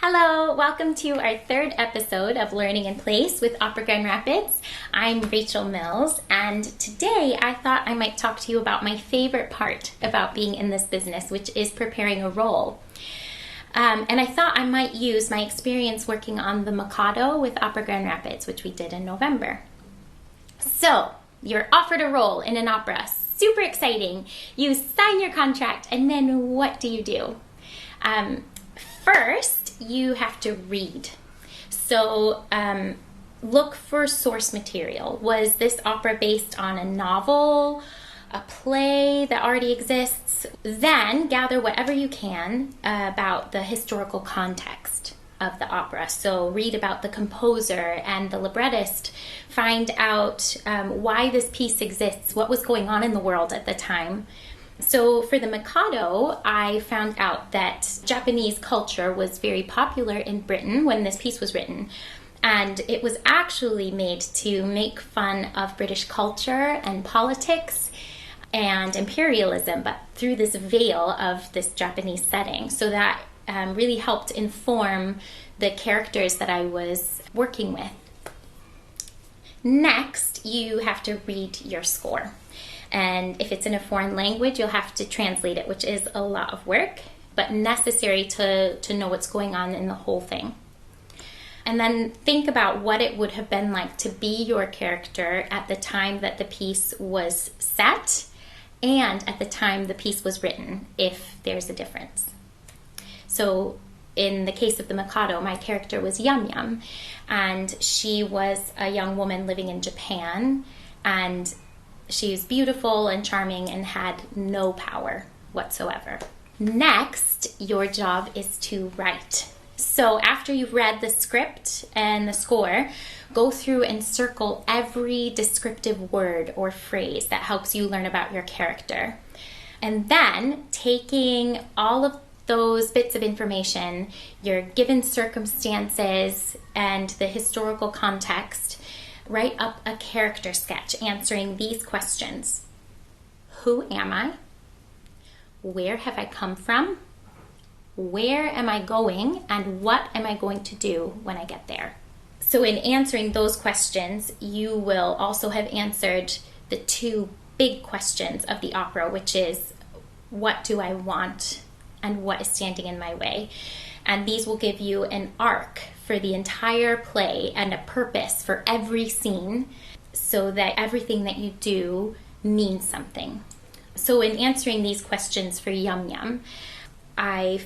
Hello, welcome to our third episode of Learning in Place with Opera Grand Rapids. I'm Rachel Mills, and today I thought I might talk to you about my favorite part about being in this business, which is preparing a role. And I thought I might use my experience working on the Mikado with Opera Grand Rapids, which we did in November. So, you're offered a role in an opera. Super exciting. You sign your contract, and then what do? First, you have to read. So look for source material. Was this opera based on a novel, a play that already exists? Then gather whatever you can about the historical context of the opera. So read about the composer and the librettist. Find out why this piece exists, what was going on in the world at the time. So for the Mikado, I found out that Japanese culture was very popular in Britain when this piece was written. And it was actually made to make fun of British culture and politics and imperialism, but through this veil of this Japanese setting. So that really helped inform the characters that I was working with. Next, you have to read your score. And if it's in a foreign language, you'll have to translate it, which is a lot of work, but necessary to know what's going on in the whole thing. And then think about what it would have been like to be your character at the time that the piece was set and at the time the piece was written, if there's a difference. So in the case of the Mikado, my character was Yum Yum, and she was a young woman living in Japan, and she's beautiful and charming and had no power whatsoever. Next, your job is to write. So after you've read the script and the score, go through and circle every descriptive word or phrase that helps you learn about your character. And then, taking all of those bits of information, your given circumstances and the historical context, write up a character sketch answering these questions. Who am I? Where have I come from? Where am I going? And what am I going to do when I get there? So in answering those questions, you will also have answered the two big questions of the opera, which is, what do I want and what is standing in my way? And these will give you an arc for the entire play and a purpose for every scene so that everything that you do means something. So in answering these questions for Yum Yum, I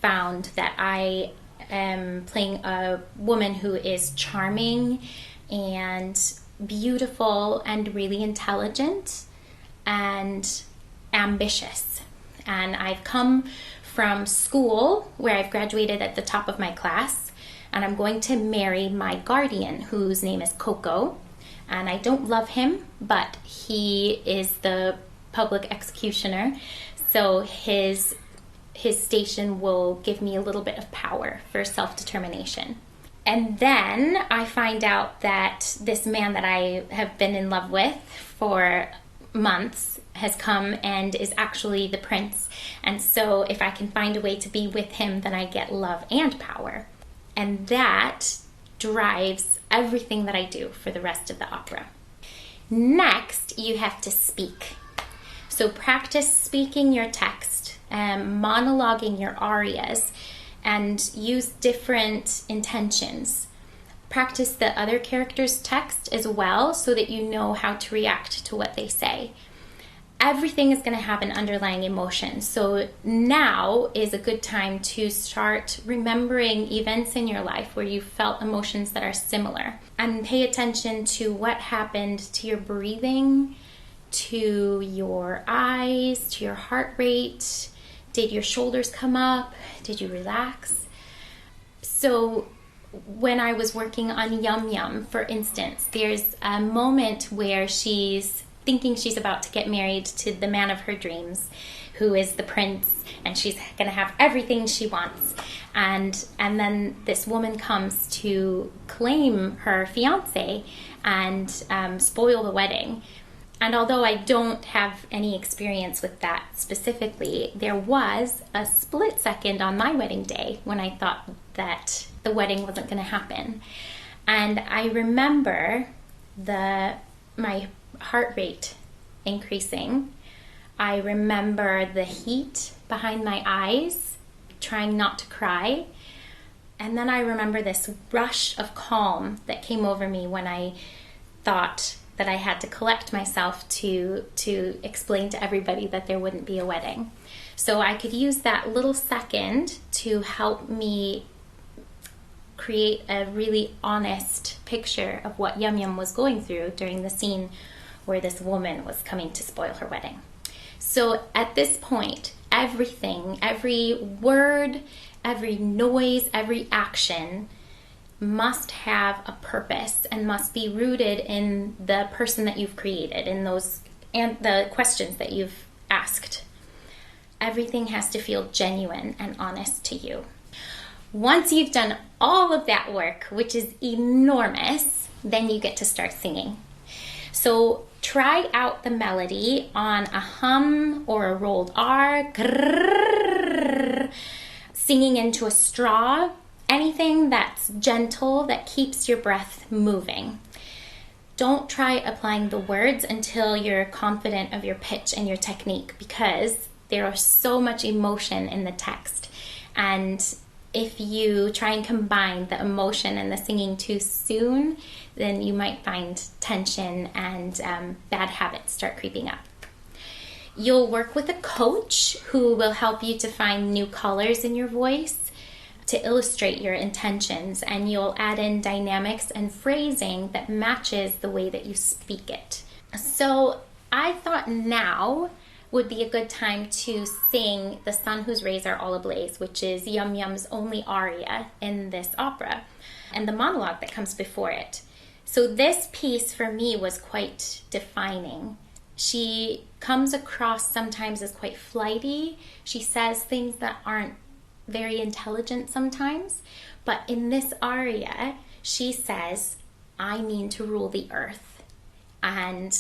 found that I am playing a woman who is charming and beautiful and really intelligent and ambitious. And I've come from school where I've graduated at the top of my class, and I'm going to marry my guardian, whose name is Coco. And I don't love him, but he is the public executioner, so his station will give me a little bit of power for self-determination. And then I find out that this man that I have been in love with for months has come and is actually the prince. And so if I can find a way to be with him, then I get love and power. And that drives everything that I do for the rest of the opera. Next, you have to speak. So practice speaking your text, monologuing your arias, and use different intentions. Practice the other character's text as well so that you know how to react to what they say. Everything is going to have an underlying emotion. So now is a good time to start remembering events in your life where you felt emotions that are similar. And pay attention to what happened to your breathing, to your eyes, to your heart rate. Did your shoulders come up? Did you relax? So when I was working on Yum Yum, for instance, there's a moment where she's thinking she's about to get married to the man of her dreams, who is the prince, and she's going to have everything she wants. And then this woman comes to claim her fiancé and spoil the wedding. And although I don't have any experience with that specifically, there was a split second on my wedding day when I thought that the wedding wasn't going to happen. And I remember my heart rate increasing. I remember the heat behind my eyes, trying not to cry. And then I remember this rush of calm that came over me when I thought that I had to collect myself to explain to everybody that there wouldn't be a wedding. So I could use that little second to help me create a really honest picture of what Yum Yum was going through during the scene where this woman was coming to spoil her wedding. So at this point, everything, every word, every noise, every action must have a purpose and must be rooted in the person that you've created, in those and the questions that you've asked. Everything has to feel genuine and honest to you. Once you've done all of that work, which is enormous, then you get to start singing. So try out the melody on a hum or a rolled R, grrr, singing into a straw, anything that's gentle, that keeps your breath moving. Don't try applying the words until you're confident of your pitch and your technique, because there is so much emotion in the text. And if you try and combine the emotion and the singing too soon, then you might find tension and bad habits start creeping up. You'll work with a coach who will help you to find new colors in your voice to illustrate your intentions, and you'll add in dynamics and phrasing that matches the way that you speak it. So I thought now would be a good time to sing The Sun Whose Rays Are All Ablaze, which is Yum Yum's only aria in this opera, and the monologue that comes before it. So this piece for me was quite defining. She comes across sometimes as quite flighty. She says things that aren't very intelligent sometimes, but in this aria, she says, "I mean to rule the earth, and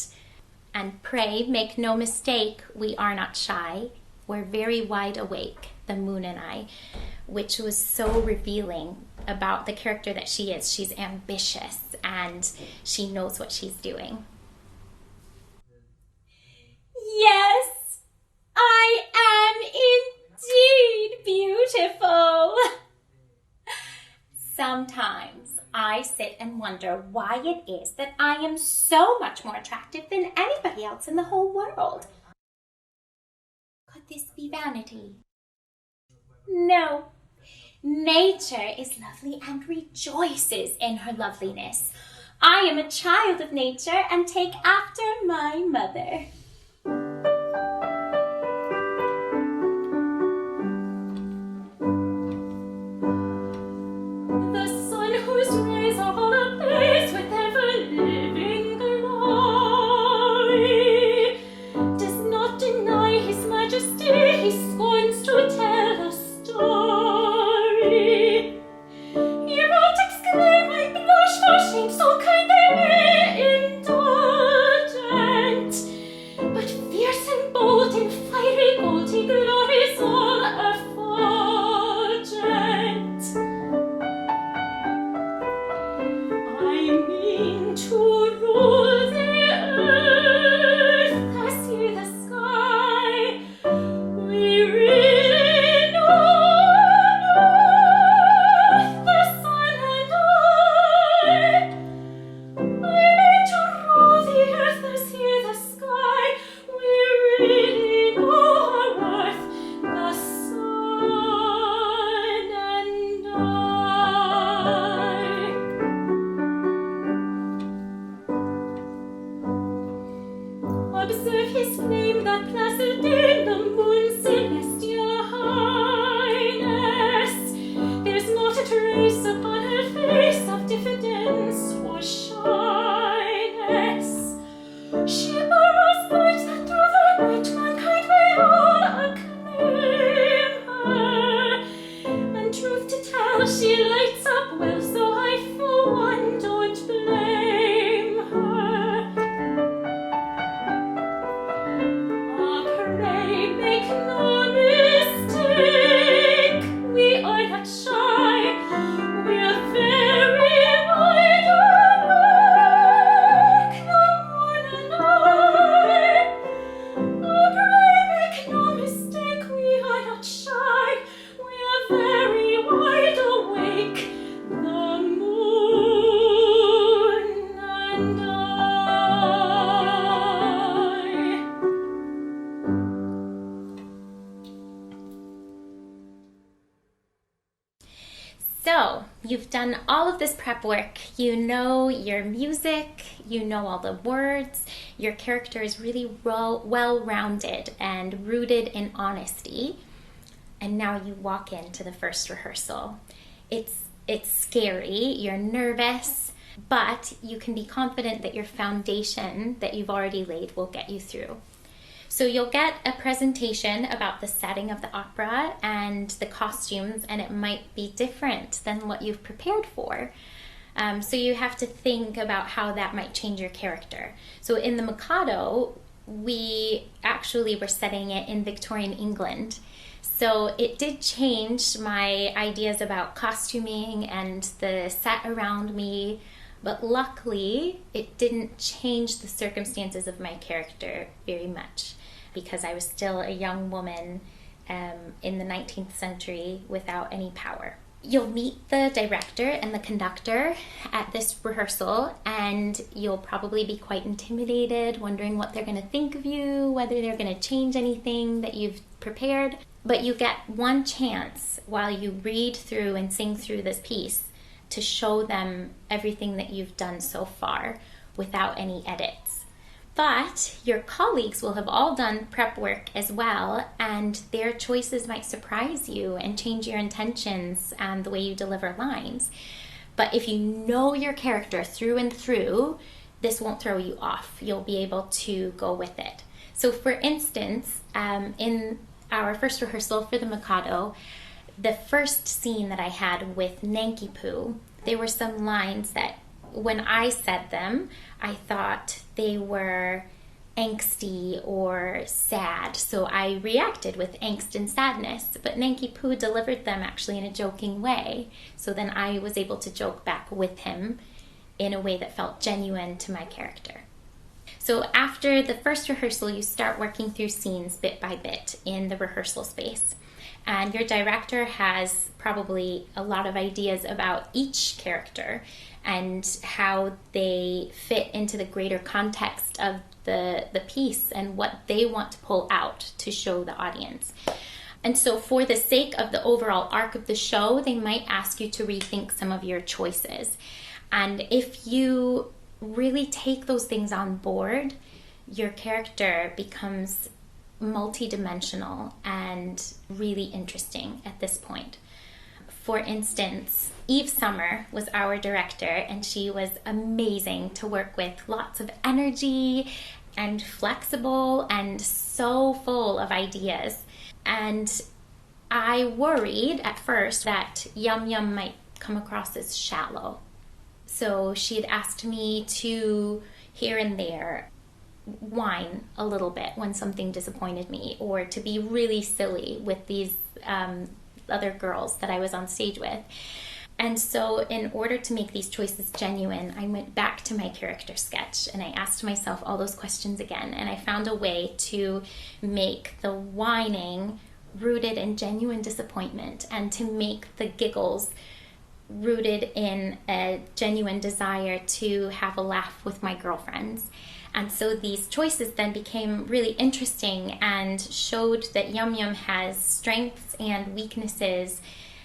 pray, make no mistake, we are not shy. We're very wide awake, the moon and I," which was so revealing about the character that she is. She's ambitious and she knows what she's doing. Yes, I am indeed beautiful. Sometimes I sit and wonder why it is that I am so much more attractive than anybody else in the whole world. Could this be vanity? No. Nature is lovely and rejoices in her loveliness. I am a child of nature and take after my mother. So you've done all of this prep work. You know your music, you know all the words. Your character is really well-rounded and rooted in honesty. And now you walk into the first rehearsal. It's scary, you're nervous, but you can be confident that your foundation that you've already laid will get you through. So you'll get a presentation about the setting of the opera and the costumes, and it might be different than what you've prepared for. So you have to think about how that might change your character. So in the Mikado, we actually were setting it in Victorian England. So it did change my ideas about costuming and the set around me, but luckily it didn't change the circumstances of my character very much, because I was still a young woman in the 19th century without any power. You'll meet the director and the conductor at this rehearsal, and you'll probably be quite intimidated, wondering what they're going to think of you, whether they're going to change anything that you've prepared. But you get one chance while you read through and sing through this piece to show them everything that you've done so far without any edits. But your colleagues will have all done prep work as well, and their choices might surprise you and change your intentions and the way you deliver lines. But if you know your character through and through, this won't throw you off. You'll be able to go with it. So for instance, in our first rehearsal for the Mikado, the first scene that I had with Nanki-Poo, there were some lines that when I said them, I thought they were angsty or sad. So I reacted with angst and sadness, but Nanki-Poo delivered them actually in a joking way. So then I was able to joke back with him in a way that felt genuine to my character. So after the first rehearsal, you start working through scenes bit by bit in the rehearsal space. And your director has probably a lot of ideas about each character and how they fit into the greater context of the piece and what they want to pull out to show the audience. And so for the sake of the overall arc of the show, they might ask you to rethink some of your choices. And if you really take those things on board, your character becomes multidimensional and really interesting at this point. For instance, Eve Summer was our director, and she was amazing to work with. Lots of energy and flexible and so full of ideas. And I worried at first that Yum Yum might come across as shallow. So she had asked me to, here and there, whine a little bit when something disappointed me, or to be really silly with these other girls that I was on stage with. And so in order to make these choices genuine, I went back to my character sketch and I asked myself all those questions again, and I found a way to make the whining rooted in genuine disappointment and to make the giggles rooted in a genuine desire to have a laugh with my girlfriends. And so these choices then became really interesting and showed that Yum Yum has strengths and weaknesses,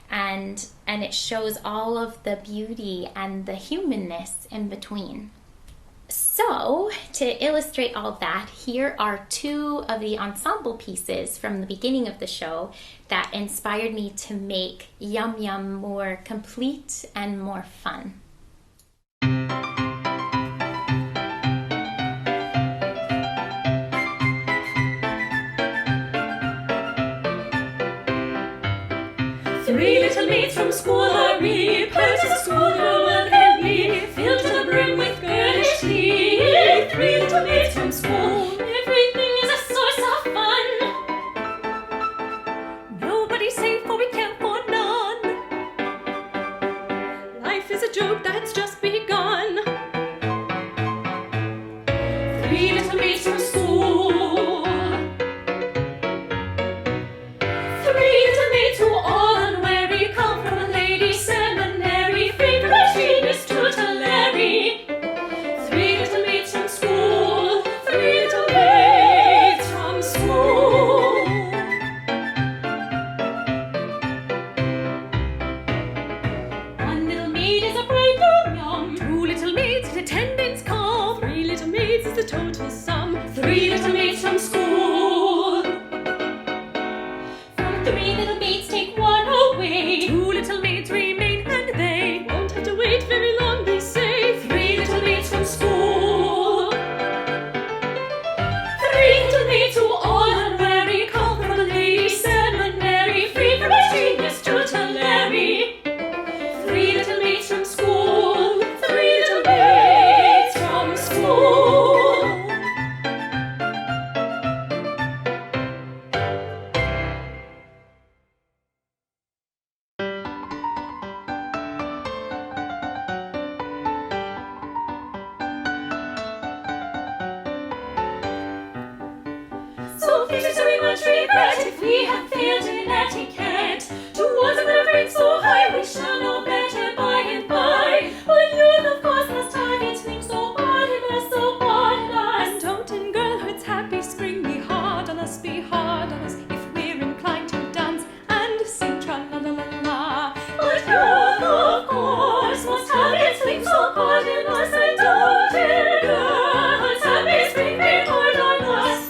and it shows all of the beauty and the humanness in between. So, to illustrate all of that, here are two of the ensemble pieces from the beginning of the show that inspired me to make Yum Yum more complete and more fun. Three little maids from school hurry, pert as a schoolgirl well can be, filled to the brim with girlish glee. Three little maids from school, everything is a source of fun. Nobody's safe, for we can't for none. Life is a joke that's just begun. Three little maids from school, three little maids who all come from a ladies' seminary, free from their genius tutelary. Three little maids from school, three little maids from school. attendants come. 3 little maids is the total sum. 3 little maids from school. From 3 little maids take 1 away. 2 little maids remain, and they won't have to wait very long, they say. 3 little maids from school. 3 little maids who all unwary come from a lady's seminary, free from a genius tutelary. 3 little maids from school. 3 little maids from school. So please do we much regret if we have failed in etiquette. Towards another rank so high, we shall know better by and by. But youth, of course, must have its things so bad in us, so bad in us. And don't in girlhood's happy spring be hard on us, be hard on us, if we're inclined to dance and sing tra-la-la-la-la. But youth, of course, must have its things so bad in us, and don't in girlhood's happy spring be hard on us.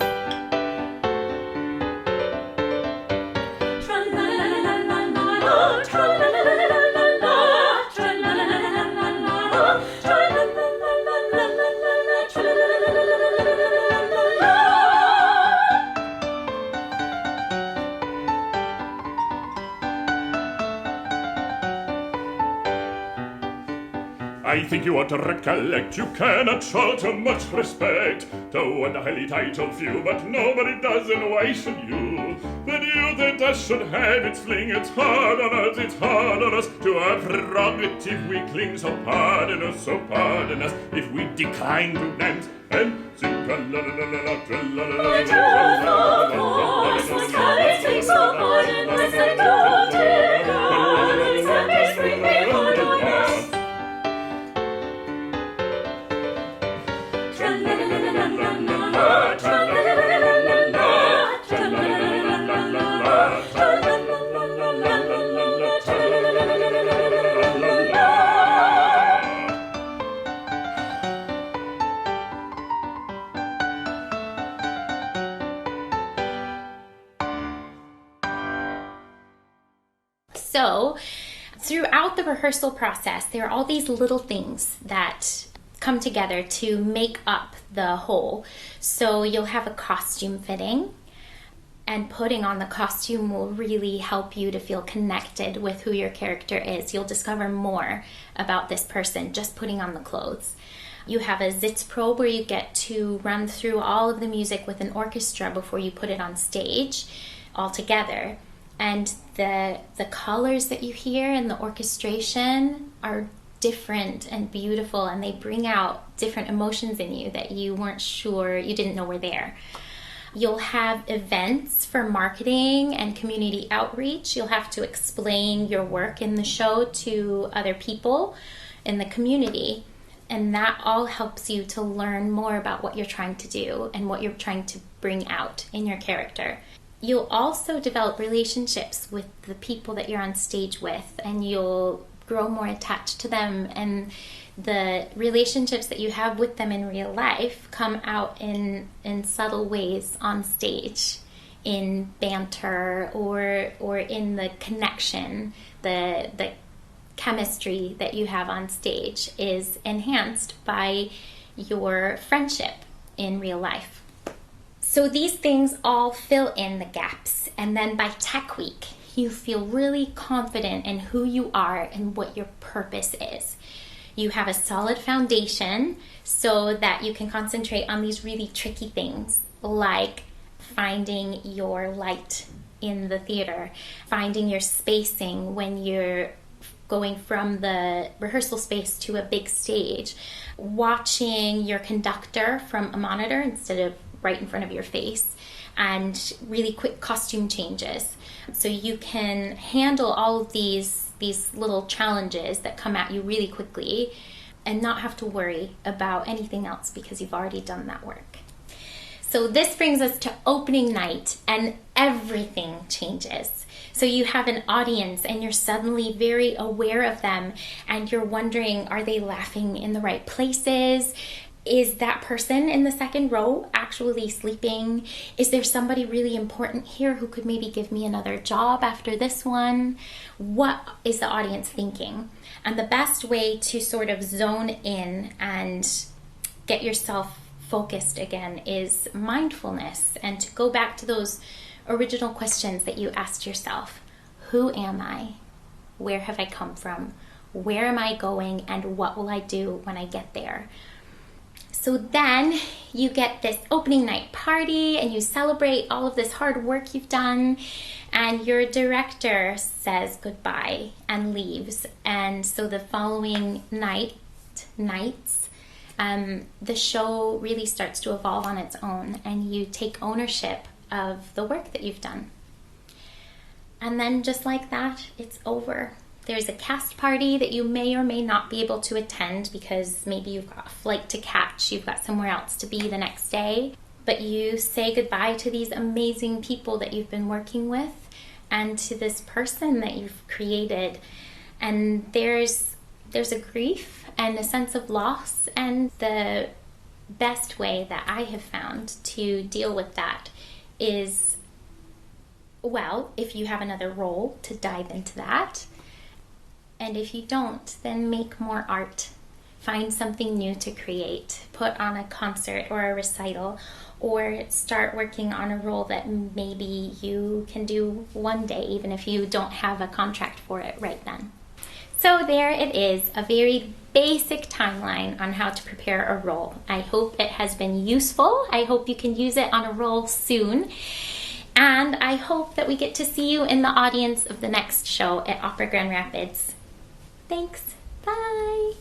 I think you ought to recollect you cannot show too much respect to one highly titled few, but nobody does, and why should you? The youth that does should have its fling. It's hard on us, it's hard on us to our prerogative we cling. So pardon us if we decline to dance and sing tra-la-la-la-la, tra-la-la-la-la, tra-la-la-la-la. Must have its things so hard in us, and don't in girlhood's happy spring be hard on us. So, throughout the rehearsal process, there are all these little things that come together to make up the whole. So you'll have a costume fitting, and putting on the costume will really help you to feel connected with who your character is. You'll discover more about this person just putting on the clothes. You have a Sitzprobe where you get to run through all of the music with an orchestra before you put it on stage all together. And the colors that you hear in the orchestration are different and beautiful, and they bring out different emotions in you that you weren't sure, you didn't know were there. You'll have events for marketing and community outreach. You'll have to explain your work in the show to other people in the community, and that all helps you to learn more about what you're trying to do and what you're trying to bring out in your character. You'll also develop relationships with the people that you're on stage with, and you'll grow more attached to them, and the relationships that you have with them in real life come out in subtle ways on stage, in banter or in the connection. The chemistry that you have on stage is enhanced by your friendship in real life. So these things all fill in the gaps, and then by Tech Week, you feel really confident in who you are and what your purpose is. You have a solid foundation so that you can concentrate on these really tricky things, like finding your light in the theater, finding your spacing when you're going from the rehearsal space to a big stage, watching your conductor from a monitor instead of right in front of your face, and really quick costume changes. So you can handle all of these little challenges that come at you really quickly and not have to worry about anything else because you've already done that work. So this brings us to opening night, and everything changes. So you have an audience and you're suddenly very aware of them and you're wondering, are they laughing in the right places? Is that person in the second row actually sleeping? Is there somebody really important here who could maybe give me another job after this one? What is the audience thinking? And the best way to sort of zone in and get yourself focused again is mindfulness, and to go back to those original questions that you asked yourself. Who am I? Where have I come from? Where am I going? And what will I do when I get there? So then you get this opening night party and you celebrate all of this hard work you've done, and your director says goodbye and leaves. And so the following nights, the show really starts to evolve on its own, and you take ownership of the work that you've done. And then just like that, it's over. There's a cast party that you may or may not be able to attend because maybe you've got a flight to catch, you've got somewhere else to be the next day. But you say goodbye to these amazing people that you've been working with and to this person that you've created. And there's a grief and a sense of loss, and the best way that I have found to deal with that is, well, if you have another role, to dive into that. And if you don't, then make more art. Find something new to create. Put on a concert or a recital, or start working on a role that maybe you can do one day, even if you don't have a contract for it right then. So there it is, a very basic timeline on how to prepare a role. I hope it has been useful. I hope you can use it on a role soon. And I hope that we get to see you in the audience of the next show at Opera Grand Rapids. Thanks. Bye.